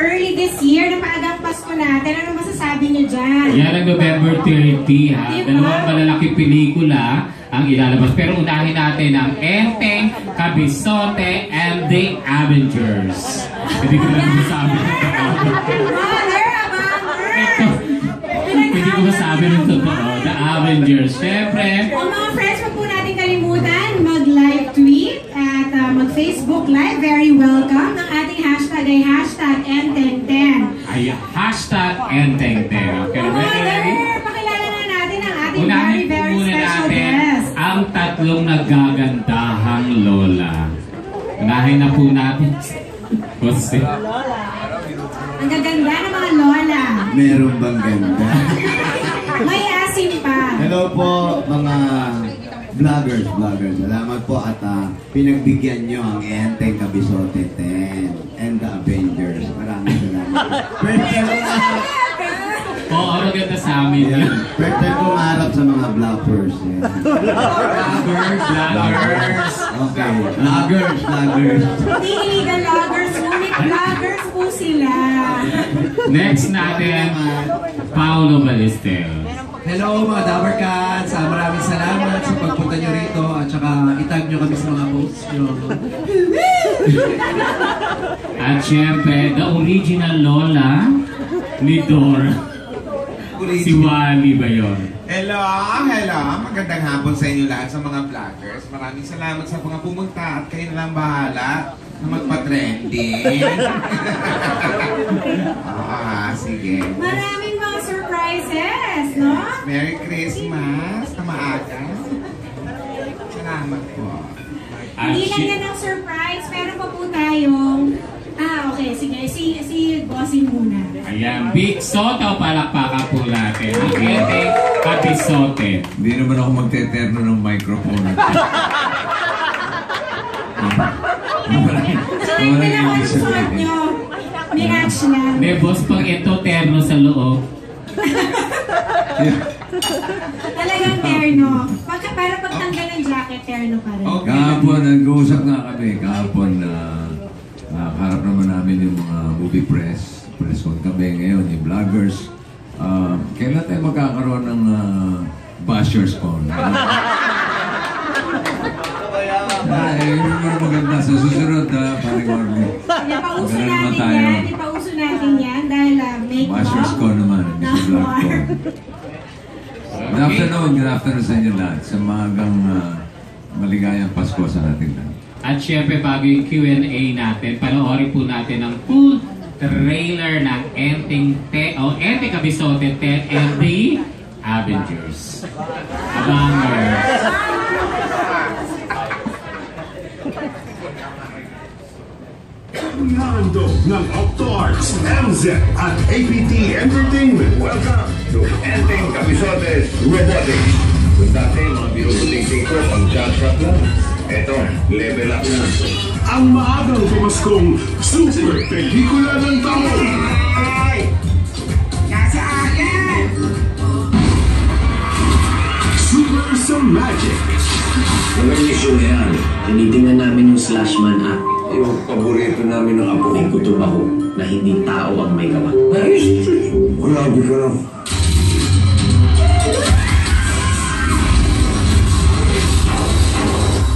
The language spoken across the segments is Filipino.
early this year na maagang Pasko natin. Ano masasabi niyo dyan? Yan ang November 30 ha. Diba? Dalawang malalaking pelikula ang ilalabas. Pero unahin natin ang Enteng, Kabisote, and The Avengers. Hindi ko lang masabi. Hindi ko masabi ng totoo. The Avengers. Siyempre. Ang mga friends, wag po natin kalimutan mag-live tweet at mag-Facebook live. Very welcome. Ang ating hashtag ay hashtag Enteng10. Ay, hashtag Enteng10. Okay, ready? Pakilala na natin ang ating very special guest. Ang tatlong nagagandahang lola. Unahin na po natin. Jose. Ang gaganda ng mga lola. Meron bang ganda? May asim pa. Hello po mga vloggers. Salamat po at pinagbigyan nyo ang Enteng, Kabisote 10 and the Avengers. Maraming salamat. Oo, maganda sa amin. First time ko maharap sa mga vloggers. Vloggers. Okay, vloggers. Hindi illegal vloggers, ngunit vloggers po sila. Next natin, Paolo Ballester. Hello mga Dabber Cats! Maraming salamat sa pagpunta nyo rito at saka itag nyo kami sa mga posts nyo. At syempre, the original lola ni Dora. Si Wally ba yun? Hello! Magandang hapon sa inyo lahat sa mga vloggers. Maraming salamat sa mga pumunta at kayo na lang bahala na magpa-trending. Sige. Maraming mga surprises, no? Merry Christmas! Na maaga. Salamat po. Hindi lang yan ang surprise, meron pa po tayong... okay. Sige. Si Bossing muna. Ayan, Big Soto, palakpakan po natin. Ang Enteng, Kabisote. Hindi naman ako magteterno ng microphone. So, yung pinakon suot nyo, minatch lang. Hindi, boss, pag ito, terno sa loob. Talagang terno. Para pagtanggal ng jacket, terno pa rin. Okay. Kahapon, nag-uusap nga kami. Kahapon, nakaharap naman namin yung mga movie press con kami ngayon, yung vloggers. Kailan tayo magkakaroon ng bashers con? Yun naman maganda. Sa susunod, paring Marley. Ipauso natin yan dahil make Bashers con naman, hindi sa vlog con. Good afternoon sa inyo lahat. Sa maagang maligayang Pasko sa ating lahat. At syempre, bago yung Q&A natin, panoorin po natin ang full trailer ng Enteng Kabisote 10 and The Avengers. Abangers! Nando ng OctoArts, MZ at APT Entertainment. Welcome to Enteng Kabisote's Robotics. Kung dati mga binubuting ko pang jump lang, eto, level up na. Ang maagang pamaskong super pelikula ng taon. Ay! Nasa akin! Super sa Magic. Ang issue na yan, tinitingnan namin yung Slashman app. Yung paborito namin ng apo. May kutob ako na hindi tao ang may gawa. Grabe ka lang.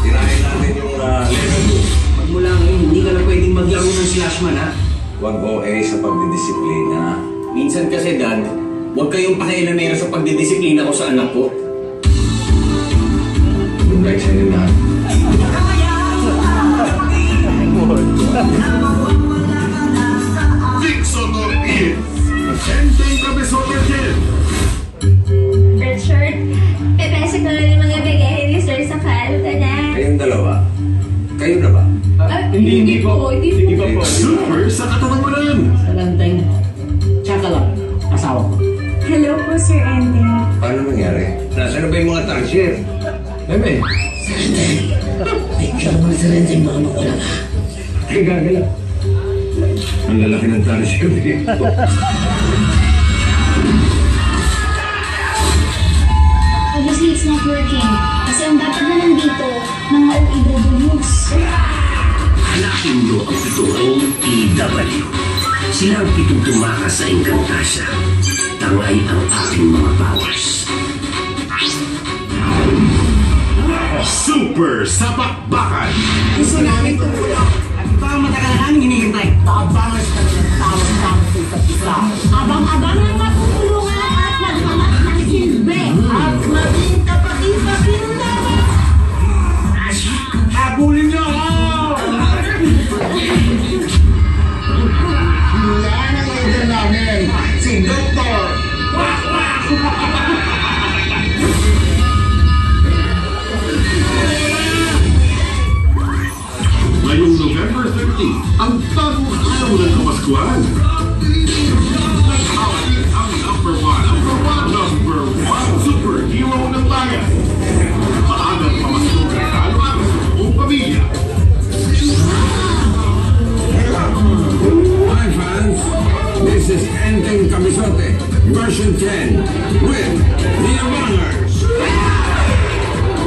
Tirahin natin yung level 2. Magmula ngayon, hindi ka na pwedeng maglaro ng Slashman ha. Huwag OA sa pagdidisiplina. Minsan kasi Dan, huwag kayong pakialamera sa pagdidisiplina ko sa anak ko. Good night sa inyo lahat. Big Soto is Enteng Kabisote 10. Richard, pepesa ko na yung mga bigay ni Sir sa kalta na. Kayong dalawa? Kayo na ba? Hindi po. Super sa katawan mo lang. Salanteng, tsaka lang, asawa ko. Hello po, Sir Enteng. Paano nangyari? Nasaan na ba yung mga tarsier? Bebe. Picture mo sa rin sa mga makulang ha. Ay, gagala. Ang lalaki ng tarsier dito. Obviously, it's not working. Kasi ang dapat na nandito, mga OFWs. Hanapin niyo ang totoong PW. Sila ang pitong tumakas sa Encantasia. Tangay ang aking mga powers. Super Sapakbakan! Gusto namin tumulong. At ito ang matagal na namin hinihintay. Abangan sa tawag-tawag sa isa't isa. Abang-abangan matutulungan at magmamat ng silbi. At maging kapatid-kapatid naman. Habulin niyo ako! Yan ang leader namin, si Doktor! Ngayong November 13, ang bagong araw ng Kamaskuhan. Naghahatid ang number one superhero ng bayan. Maagang pamasko regalo ang buong pamilya. Hi fans, this is Enteng Camisote, version 10, with The Abangers.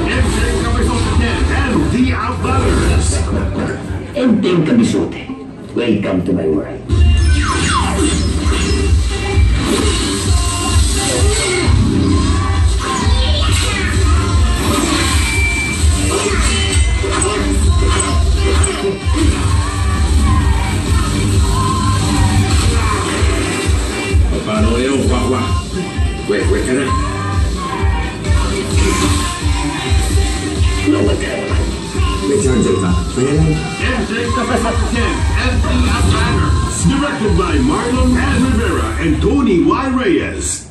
Enteng Camisote 10 and The Abangers. Enteng Camisote, welcome to my world. Paano yung kwak-kwak? Kwek-kwek ka na. May charger ka? Kaya lang. Enteng Camisote 10 and The Abangers. Directed by Marlon Rivera and Tony Y. Reyes.